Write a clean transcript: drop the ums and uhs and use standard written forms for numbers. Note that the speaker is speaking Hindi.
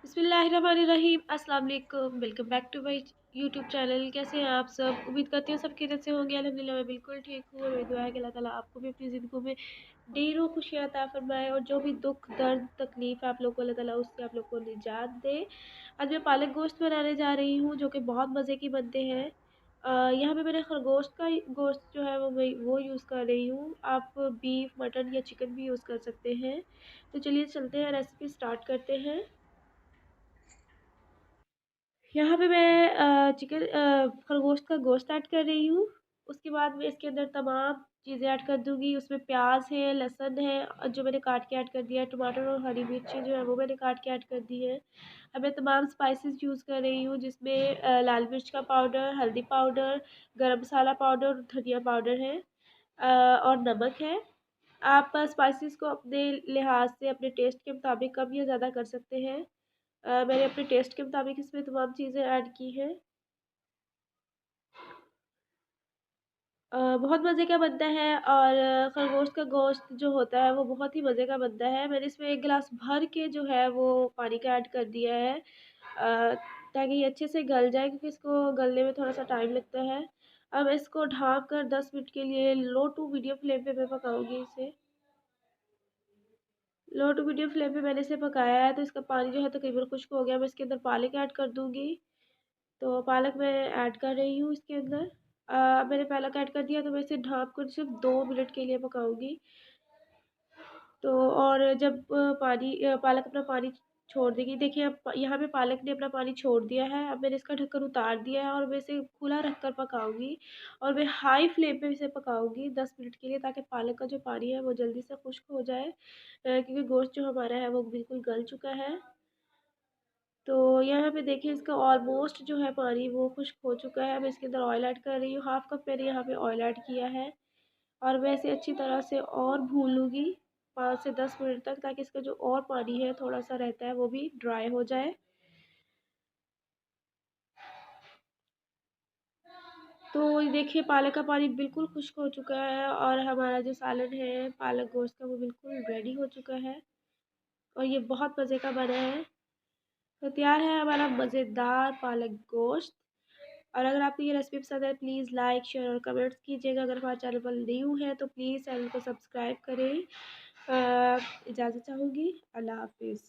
बिस्मिल्लाहिर्रहमानिर्रहीम अस्सलाम वालेकुम। Welcome back to my YouTube channel. कैसे हैं आप सब? उम्मीद करती हूँ सब खैरियत से होंगे। अल्हम्दुलिल्लाह मैं बिल्कुल ठीक हूँ। मेरी दुआ है कि अल्लाह ताला आपको भी अपनी ज़िंदगी में ढेरों खुशियाँ अता फरमाए और जो भी दुख दर्द तकलीफ़ है आप लोग को अल्लाह ताला उससे आप लोग को निजात दे। आज मैं पालक गोश्त बनाने जा रही हूँ जो कि बहुत मज़े के बनते हैं। यहाँ पे मैंने खरगोश का गोश्त जो है वो यूज़ कर रही हूँ। आप बीफ मटन या चिकन भी यूज़ कर सकते हैं। तो चलिए चलते हैं, रेसिपी स्टार्ट करते हैं। यहाँ पे मैं खरगोश का गोश्त ऐड कर रही हूँ। उसके बाद मैं इसके अंदर तमाम चीज़ें ऐड कर दूँगी। उसमें प्याज है, लहसुन है जो मैंने काट के ऐड कर दिया है, टमाटर और हरी मिर्ची जो है वो मैंने काट के ऐड कर दी है। अब मैं तमाम स्पाइसेस यूज़ कर रही हूँ जिसमें लाल मिर्च का पाउडर, हल्दी पाउडर, गरम मसाला पाउडर, धनिया पाउडर है और नमक है। आप स्पाइसेस को अपने लिहाज से अपने टेस्ट के मुताबिक कम या ज़्यादा कर सकते हैं। मैंने अपने टेस्ट के मुताबिक इसमें तमाम चीज़ें ऐड की हैं। बहुत मज़े का बनता है और खरगोश का गोश्त जो होता है वो बहुत ही मज़े का बनता है। मैंने इसमें 1 गिलास भर के जो है वो पानी का ऐड कर दिया है ताकि ये अच्छे से गल जाए, क्योंकि इसको गलने में थोड़ा-सा टाइम लगता है। अब इसको ढक कर 10 मिनट के लिए लो टू मीडियम फ्लेम पे मैं पकाऊँगी इसे। लो टू मीडियम फ्लेम पे मैंने इसे पकाया है तो इसका पानी जो है तकरीबन खुश्क हो गया। मैं इसके अंदर पालक ऐड कर दूँगी। तो पालक मैं ऐड कर रही हूँ इसके अंदर। मैंने पालक ऐड कर दिया तो मैं इसे ढक कर सिर्फ 2 मिनट के लिए पकाऊंगी। तो और जब पालक अपना पानी छोड़ देगी, देखिए अब यहाँ पे पालक ने अपना पानी छोड़ दिया है। अब मैंने इसका ढक्कन उतार दिया है और मैं इसे खुला रख कर पकाऊंगी और मैं हाई फ्लेम पे इसे पकाऊंगी 10 मिनट के लिए, ताकि पालक का जो पानी है वो जल्दी से खुश्क हो जाए, क्योंकि गोश्त जो हमारा है वो बिल्कुल गल चुका है। तो यहाँ पे देखिए इसका ऑलमोस्ट जो है पानी वो खुश्क हो चुका है। मैं इसके अंदर ऑयल ऐड कर रही हूँ, हाफ कप मैंने यहाँ पे ऑयल ऐड किया है और मैं इसे अच्छी तरह से और भून लूँगी 5 से 10 मिनट तक, ताकि इसका जो और पानी है थोड़ा सा रहता है वो भी ड्राई हो जाए। तो ये देखिए पालक का पानी बिल्कुल खुश्क हो चुका है और हमारा जो सालन है पालक गोश्त का वो बिल्कुल रेडी हो चुका है और ये बहुत मज़े का बना है। तो तैयार है हमारा मज़ेदार पालक गोश्त। और अगर आपको ये रेसिपी पसंद है प्लीज़ लाइक शेयर और कमेंट्स कीजिएगा। अगर हमारे चैनल पर न्यू है तो प्लीज़ चैनल को सब्सक्राइब करें। इजाज़त चाहूँगी। अल्लाह हाफिज़।